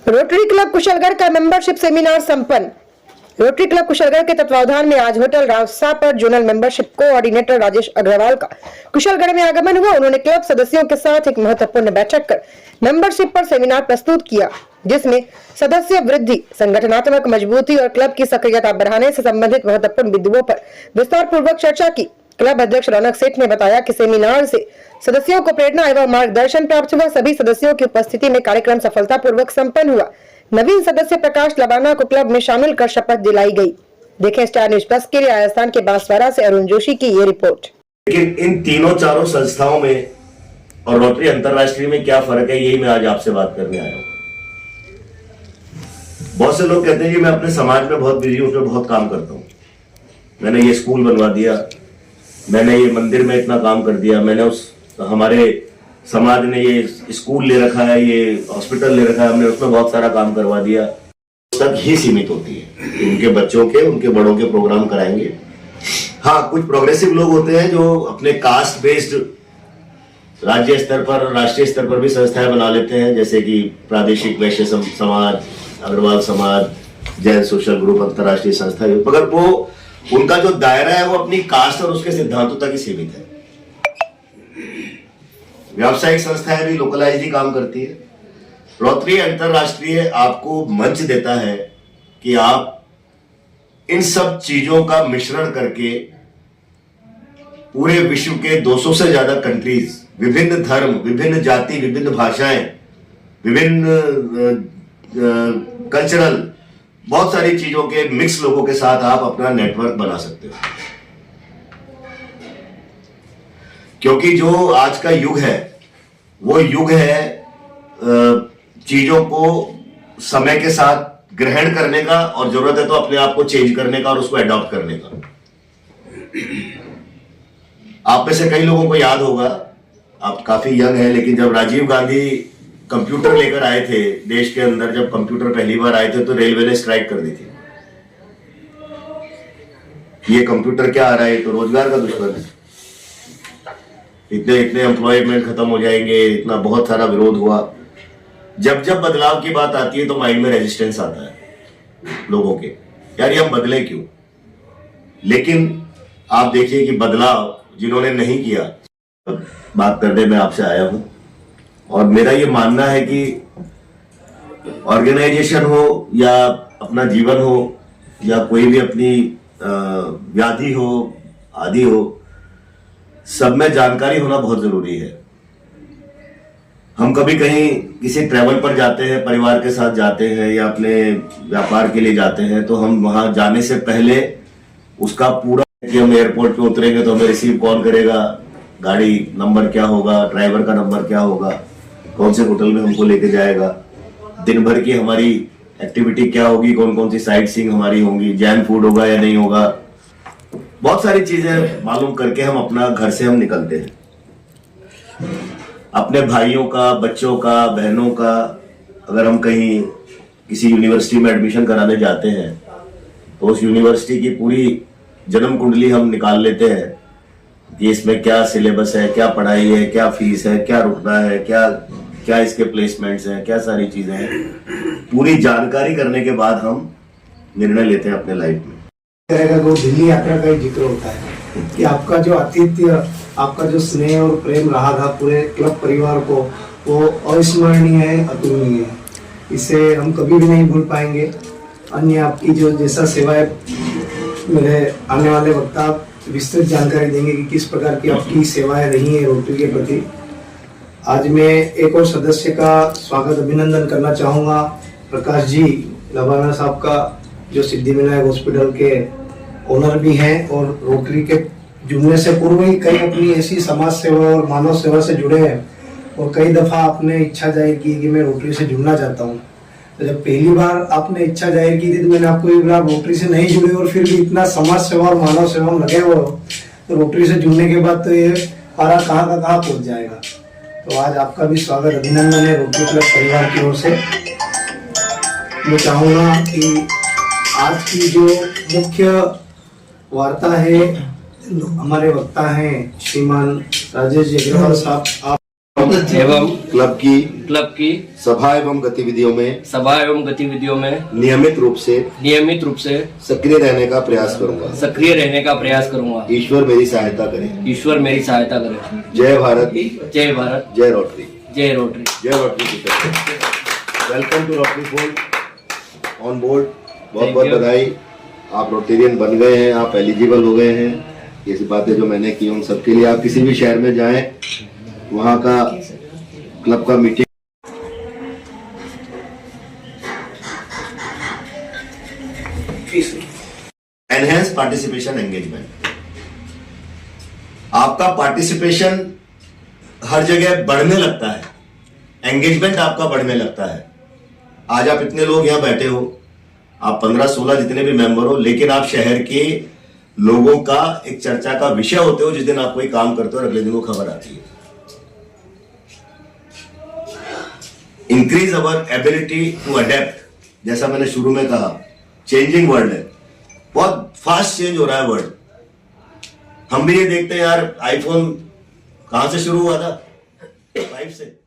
Rotary Club Kushalgarh का membership seminar संपन्न। Rotary Club Kushalgarh के तत्वावधान में आज होटल रावसा पर zonal membership coordinator Rajesh Agarwal का कुशलगढ़ में आगमन हुआ। उन्होंने क्लब सदस्यों के साथ एक महत्वपूर्ण बैठक कर मेंबरशिप पर सेमिनार प्रस्तुत किया, जिसमें सदस्य वृद्धि, संगठनात्मक मजबूती और क्लब की सक्रियता बढ़ाने से संबंधित महत्वपूर्ण बिंदुओं पर विस्तार पूर्वक चर्चा की। क्लब अध्यक्ष रौनक सेठ ने बताया कि सेमिनार से सदस्यों को प्रेरणा एवं मार्गदर्शन प्राप्त हुआ। सभी सदस्यों की उपस्थिति में कार्यक्रम सफलतापूर्वक संपन्न हुआ। नवीन सदस्य प्रकाश लबाना को क्लब में शामिल कर शपथ दिलाई गई। देखें स्टार न्यूज प्लस के लिए राजस्थान के बांसवाड़ा से अरुण जोशी की ये रिपोर्ट। लेकिन इन तीनों चारों संस्थाओं में और रोटरी अंतरराष्ट्रीय में क्या फर्क है, यही मैं आज आपसे बात करने आया हूँ। बहुत से लोग कहते हैं कि मैं अपने समाज में बहुत बिजी हूँ, उसमें बहुत काम करता हूँ, मैंने ये स्कूल बनवा दिया, मैंने ये मंदिर में इतना काम कर दिया, मैंने हमारे समाज ने ये स्कूल ले रखा है, ये हॉस्पिटल ले रखा है, हमने उसमें बहुत सारा काम करवा दिया। तक ही सीमित होती है। उनके बच्चों के, उनके बड़ों के प्रोग्राम कराएंगे। हाँ, कुछ प्रोग्रेसिव लोग होते हैं जो अपने कास्ट बेस्ड राज्य स्तर पर, राष्ट्रीय स्तर पर भी संस्थाएं बना लेते हैं, जैसे कि प्रादेशिक वैश्य समाज, अग्रवाल समाज, जैन सोशल ग्रुप, अंतरराष्ट्रीय संस्था, मगर वो उनका जो दायरा है वो अपनी कास्ट और उसके सिद्धांतों तक ही सीमित है। व्यावसायिक संस्थाएं भी लोकलाइज ही काम करती है। रोटरी अंतरराष्ट्रीय आपको मंच देता है कि आप इन सब चीजों का मिश्रण करके पूरे विश्व के 200 से ज्यादा कंट्रीज, विभिन्न धर्म, विभिन्न जाति, विभिन्न भाषाएं, विभिन्न कल्चरल, बहुत सारी चीजों के मिक्स लोगों के साथ आप अपना नेटवर्क बना सकते हो। क्योंकि जो आज का युग है वो युग है चीजों को समय के साथ ग्रहण करने का, और जरूरत है तो अपने आप को चेंज करने का और उसको अडॉप्ट करने का। आप में से कई लोगों को याद होगा, आप काफी यंग हैं, लेकिन जब राजीव गांधी कंप्यूटर लेकर आए थे देश के अंदर, जब कंप्यूटर पहली बार आए थे तो रेलवे ने स्ट्राइक कर दी थी। ये कंप्यूटर क्या आ रहा है, तो रोजगार का दुश्मन है, इतने एम्प्लॉयमेंट खत्म हो जाएंगे, इतना बहुत सारा विरोध हुआ। जब जब बदलाव की बात आती है तो माइंड में रेजिस्टेंस आता है लोगों के, यार ये हम बदले क्यों। लेकिन आप देखिए कि बदलाव जिन्होंने नहीं किया, बात करने में आपसे आया हूं, और मेरा ये मानना है कि ऑर्गेनाइजेशन हो या अपना जीवन हो या कोई भी अपनी व्याधि हो, आदि हो, सब में जानकारी होना बहुत जरूरी है। हम कभी कहीं किसी ट्रैवल पर जाते हैं, परिवार के साथ जाते हैं या अपने व्यापार के लिए जाते हैं, तो हम वहां जाने से पहले उसका पूरा, कि हम एयरपोर्ट पे उतरेंगे तो हमें रिसीव कौन करेगा, गाड़ी नंबर क्या होगा, ड्राइवर का नंबर क्या होगा, कौन से होटल में हमको लेके जाएगा, दिन भर की हमारी एक्टिविटी क्या होगी, कौन कौन सी साइट सीइंग हमारी होंगी, जैन फूड होगा या नहीं होगा, बहुत सारी चीजें मालूम करके हम अपना घर से हम निकलते हैं। अपने भाइयों का, बच्चों का, बहनों का, अगर हम कहीं किसी यूनिवर्सिटी में एडमिशन कराने जाते हैं तो उस यूनिवर्सिटी की पूरी जन्म कुंडली हम निकाल लेते हैं कि इसमें क्या सिलेबस है, क्या पढ़ाई है, क्या फीस है, क्या रुकना है, क्या इसके प्लेसमेंट्स हैं, क्या सारी चीजें हैं। पूरी जानकारी करने के बाद हम निर्णय लेते हैं अपने लाइफ में। वो दिल्ली यात्रा का ही जिक्र होता है कि आपका जो आतिथ्य, आपका जो स्नेह और प्रेम रहा था पूरे क्लब परिवार को, वो अविस्मरणीय है, अतुलनीय है। इसे हम कभी भी नहीं भूल पाएंगे। अन्य आपकी जो जैसा सेवाएं, मेरे आने वाले वक्ता विस्तृत जानकारी देंगे कि किस प्रकार की आपकी सेवाएं रही है रोटरी के प्रति। आज मैं एक और सदस्य का स्वागत, अभिनंदन करना चाहूँगा, प्रकाश जी लबाना साहब का, जो सिद्धिविनायक हॉस्पिटल के ओनर भी हैं और रोटरी के जुड़ने से पूर्व ही कई अपनी ऐसी समाज सेवा और मानव सेवा से जुड़े हैं, और कई दफ़ा आपने इच्छा जाहिर की कि मैं रोटरी से जुड़ना चाहता हूँ। तो जब पहली बार आपने इच्छा जाहिर की थी तो मैंने आपको ये बोला, रोटरी से नहीं जुड़े और फिर भी इतना समाज सेवा और मानव सेवा में लगे हुए हो, तो रोटरी से जुड़ने के बाद तो ये पारा कहाँ का कहाँ पहुँच जाएगा। तो आज आपका भी स्वागत, अभिनंदन है रोटरी क्लब परिवार की ओर से। मैं चाहूँगा कि आज की जो मुख्य वार्ता है, हमारे वक्ता हैं श्रीमान राजेश अग्रवाल साहब। आप एवं क्लब की सभा एवं गतिविधियों में नियमित रूप से सक्रिय रहने का प्रयास करूंगा। ईश्वर मेरी सहायता करे। जय भारत, जय रोटरी। जय Rotary. Welcome to Rotary fold on board. बहुत Thank बहुत you. बधाई, आप रोटेरियन बन गए हैं, आप एलिजिबल हो गए हैं। ये सब बातें जो मैंने की उन सबके लिए आप किसी भी शहर में जाएं, वहाँ का क्लब का मीटिंग एनहेंस पार्टिसिपेशन एंगेजमेंट। आपका पार्टिसिपेशन हर जगह बढ़ने लगता है, एंगेजमेंट आपका बढ़ने लगता है। आज आप इतने लोग यहाँ बैठे हो, आप 15-16 जितने भी मेंबर हो, लेकिन आप शहर के लोगों का एक चर्चा का विषय होते हो। जिस दिन आप कोई काम करते हो और अगले दिन वो खबर आती है। Increase our ability to adapt, जैसा मैंने शुरू में कहा, चेंजिंग वर्ल्ड है, बहुत फास्ट चेंज हो रहा है वर्ल्ड। हम भी ये देखते हैं यार, आईफोन कहां से शुरू हुआ था? 5 से।